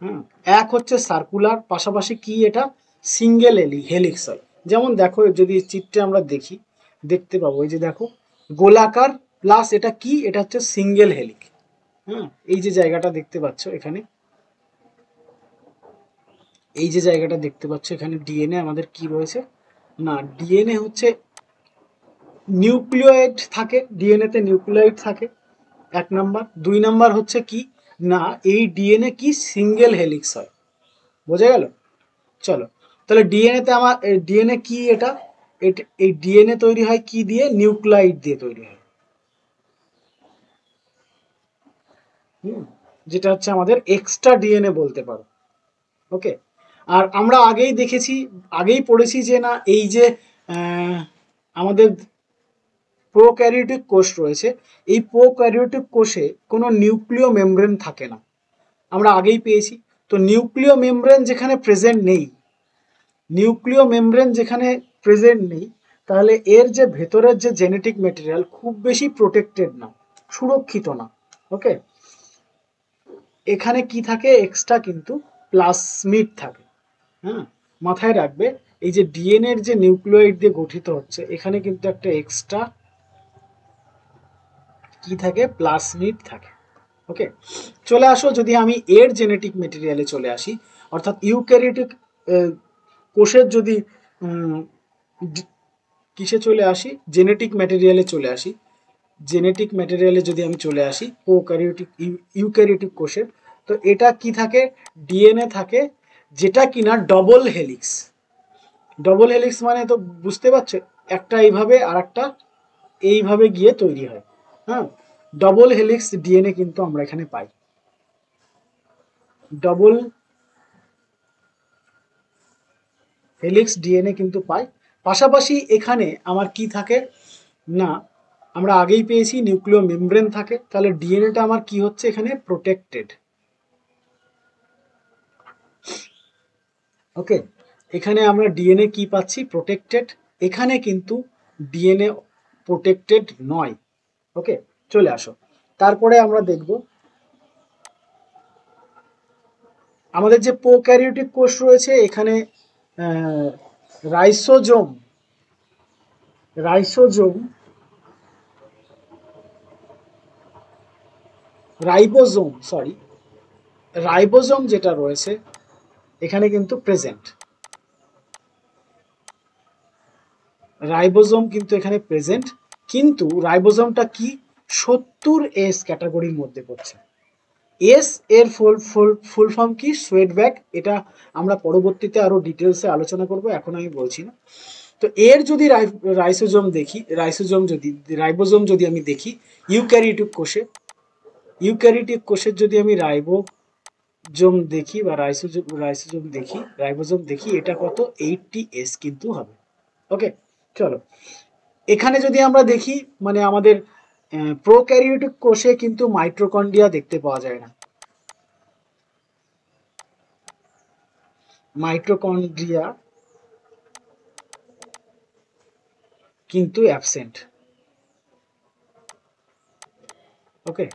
হ্যাঁ, এক হচ্ছে সার্কুলার, পাশাপাশি কি এটা? সিঙ্গেল হেলিক্স হয়। যেমন দেখো, যদি চিত্রে আমরা দেখি দেখতে পাবো, এই যে দেখো গোলাকার, প্লাস এটা কি? এটা হচ্ছে সিঙ্গেল হেলিক। হ্যাঁ, এই যে জায়গাটা দেখতে পাচ্ছ এখানে, এই যে জায়গাটা দেখতে পাচ্ছ এখানে ডিএনএ আমাদের কি রয়েছে? না ডিএনএ হচ্ছে নিউক্লিয়েট থাকে, ডিএনএ তে নিউক্লিয়েট থাকে, এক নাম্বার। দুই নাম্বার হচ্ছে কি? না এই ডিএনএ কি? সিঙ্গেল হেলিক্স হয়। বোঝা গেল? চলো, তাহলে ডিএনএ তে আমার ডিএনএ কি? এটা এই ডিএনএ তৈরি হয় কি দিয়ে? নিউক্লাইড দিয়ে তৈরি হয়। যেটা হচ্ছে আমাদের এক্সট্রা ডিএনএ বলতে পারো। ওকে, আর আমরা আগেই দেখেছি, আগেই পড়েছি যে না এই যে আমাদের প্রোক্যারিওটিক কোষ রয়েছে, এই প্রোক্যারিওটিক কোষে কোনো নিউক্লিয় মেমব্রেন থাকে না, আমরা আগেই পেয়েছি। তো নিউক্লিয় মেমব্রেন যেখানে প্রেজেন্ট নেই, নিউক্লিয় মেমব্রেন যেখানে প্রেজেন্ট নেই, তাহলে এর যে ভেতরের যে জেনেটিক ম্যাটেরিয়াল খুব বেশি প্রোটেক্টেড না, সুরক্ষিত না। ওকে, এখানে কি থাকে, এক্সট্রা কিন্তু প্লাজমিড থাকে। হ্যাঁ, মাথায় রাখবে এই যে ডিএনএ এর যে নিউক্লিওয়েড দিয়ে গঠিত হচ্ছে, এখানে কিন্তু একটা এক্সট্রা কি থাকে, প্লাজমিড থাকে। ওকে, চলে আসো যদি আমি এর জেনেটিক মেটেরিয়ালে চলে আসি, অর্থাৎ ইউক্যারিওটিক কোষের যদি কিসে চলে আসি, জেনেটিক ম্যাটেরিয়ালে চলে আসি। জেনেটিক ম্যাটেরিয়ালে যদি আমি চলে আসি প্রোক্যারিওটিক ইউক্যারিওটিক কোষের, তো এটা কি থাকে, ডিএনএ থাকে যেটা কিনা ডবল হেলিক্স। ডবল হেলিক্স মানে তো বুঝতে পারছো, একটা এইভাবে আর একটা এইভাবে গিয়ে তৈরি হয়। হ্যাঁ, ডবল হেলিক্স ডিএনএ কিন্তু আমরা এখানে পাই, ডবল হেলিক্স ডিএনএ কিন্তু পাই। পাশাপাশি এখানে আমার কি থাকে না, আমরা আগেই পেয়েছি নিউক্লিয় মেমব্রেন থাকে, তাহলে ডিএনএটা আমার কি হচ্ছে এখানে, প্রোটেক্টেড। ওকে, এখানে আমরা ডিএনএ কি পাচ্ছি, প্রোটেক্টেড। এখানে কিন্তু ডিএনএ প্রোটেক্টেড নয়। ওকে, চলে আসো, তারপরে আমরা দেখব আমাদের যে প্রোক্যারিওটিক কোষ রয়েছে, এখানে রাইসোজোম রাইসোজোম রাইবোজোম সরি রাইবোজোম যেটা রয়েছে এখানে কিন্তু প্রেজেন্ট, রাইবোজোম কিন্তু এখানে প্রেজেন্ট। কিন্তু রাইবোজোমটা কি, 70S ক্যাটাগরির মধ্যে পড়ছে। এস এর ফুল ফর্ম কি, সোয়েটব্যাক। এটা আমরা পরবর্তীতে আরো ডিটেলসে আলোচনা করব, এখন আমি বলছি না। তো এর যদি রাইসোজোম দেখি, রাইবোজোম যদি আমি দেখি ইউক্যারিওটিক কোষে, ইউক্যারিওটিক কোষের যদি আমি রাইবোজোম দেখি বা রাইবোজোম দেখি, এটা কত, 80S কিন্তু হবে। ওকে, চলো, এখানে যদি আমরা দেখি মানে আমাদের প্রোক্যারিওটিক কোষে কিন্তু মাইটোকন্ড্রিয়া দেখতে পাওয়া যায় না, মাইটোকন্ড্রিয়া কিন্তু অ্যাবসেন্ট। ওকে,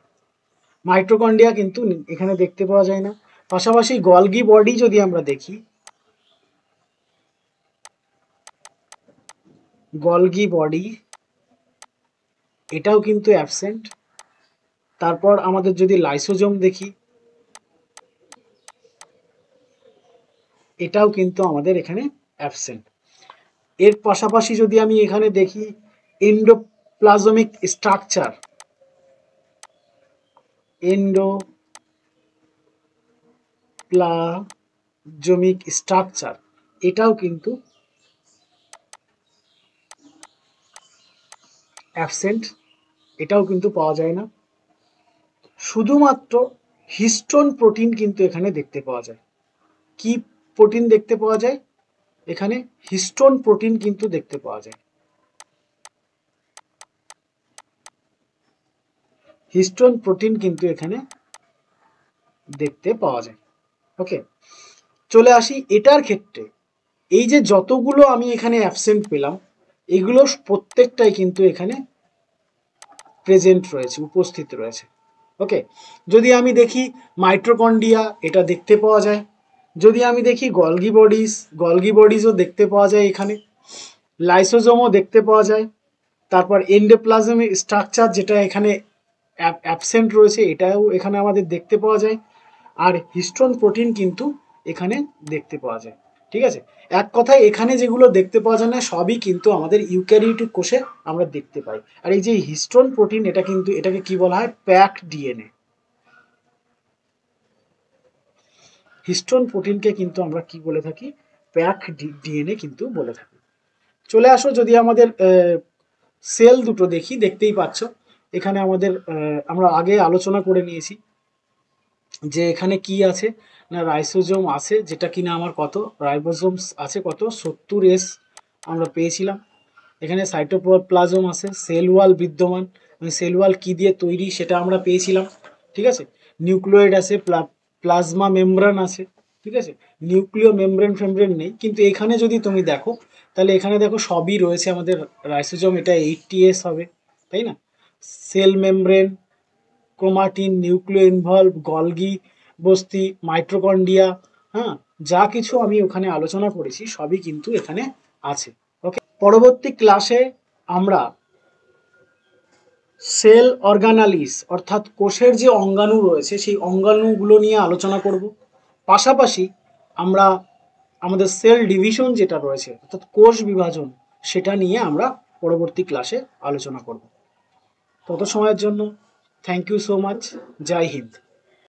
মাইটোকন্ড্রিয়া কিন্তু এখানে দেখতে পাওয়া যায় না। পাশাপাশি গলগি বডি যদি আমরা দেখি, গলগি বডি এটাও কিন্তু অ্যাবসেন্ট। তারপর আমাদের যদি লাইসোজোম দেখি, এটাও কিন্তু আমাদের এখানে অ্যাবসেন্ট। এর পাশাপাশি যদি আমি এখানে দেখি এন্ডোপ্লাজমিক স্ট্রাকচার, এন্ডোপ্লাজমিক স্ট্রাকচার এটাও কিন্তু অ্যাবসেন্ট, এটাও কিন্তু পাওয়া যায় না। শুধুমাত্র হিস্টোন প্রোটিন কিন্তু এখানে দেখতে পাওয়া যায়। কি প্রোটিন দেখতে পাওয়া যায় এখানে, হিস্টোন প্রোটিন কিন্তু দেখতে পাওয়া যায়। হিস্টোন প্রোটিন কিন্তু এখানে দেখতে পাওয়া যায়। ওকে, চলে আসি এটার ক্ষেত্রে, এই যে যতগুলো আমি এখানে অ্যাবসেন্ট পেলাম, এগুলো প্রত্যেকটাই কিন্তু এখানে প্রেজেন্ট রয়েছে, উপস্থিত রয়েছে। ওকে, যদি আমি দেখি মাইটোকন্ড্রিয়া, এটা দেখতে পাওয়া যায়। যদি আমি দেখি গলগি বডিজও দেখতে পাওয়া যায় এখানে। লাইসোজোমও দেখতে পাওয়া যায়। তারপর এন্ডোপ্লাজমিক স্ট্রাকচার যেটা এখানে অ্যাবসেন্ট রয়েছে, এটাও এখানে আমাদের দেখতে পাওয়া যায়। আর হিস্টোন প্রোটিন কিন্তু এখানে দেখতে পাওয়া যায়। ঠিক আছে, এক কথায় এখানে যেগুলো দেখতে পাওয়া যায় না সবই কিন্তু আমাদের ইউক্যারিওটিক কোষে আমরা দেখতে পাই। আর এই যে হিস্টোন প্রোটিন, এটা কিন্তু এটাকে কি বলা হয়, প্যাক ডিএনএ। হিস্টোন প্রোটিনকে কিন্তু আমরা কি বলে থাকি, প্যাক ডিএনএ কিন্তু বলে থাকি। চলে আসো যদি আমাদের সেল দুটো দেখি, দেখতেই পাচ্ছ এখানে আমাদের আমরা আগে আলোচনা করে নিয়েছি যে এখানে কি আছে না, রাইসোজোম আছে, যেটা কিনা আমার কত, রাইবোজোম আছে কত, 70S আমরা পেয়েছিলাম। এখানে সাইটোপ্লাজম আছে, সেল ওয়াল বিদ্যমান, সেল ওয়াল কি দিয়ে তৈরি সেটা আমরা পেয়েছিলাম। ঠিক আছে, নিউক্লিয়েড আছে, প্লাজমা মেমব্রেন আছে। ঠিক আছে, নিউক্লিয় মেমব্রেন নেই, কিন্তু এখানে যদি তুমি দেখো তাহলে এখানে দেখো সবই রয়েছে আমাদের। রাইসোজোম এটা 80S হবে, তাই না। সেল মেমব্রেন, ক্রোমাটিন, নিউক্লিয় ইনভলভ, গলগি বস্তি, মাইটোকন্ড্রিয়া, হ্যাঁ, যা কিছু আমি ওখানে আলোচনা করেছি সবই কিন্তু এখানে আছে। ওকে, পরবর্তী ক্লাসে আমরা সেল অর্গানালিস অর্থাৎ কোষের যে অঙ্গাণু রয়েছে সেই অঙ্গাণুগুলো নিয়ে আলোচনা করব। পাশাপাশি আমরা আমাদের সেল ডিভিশন যেটা রয়েছে অর্থাৎ কোষ বিভাজন সেটা নিয়ে আমরা পরবর্তী ক্লাসে আলোচনা করব। তত সময়ের জন্য থ্যাংক ইউ সো মাচ। জয় হিন্দ।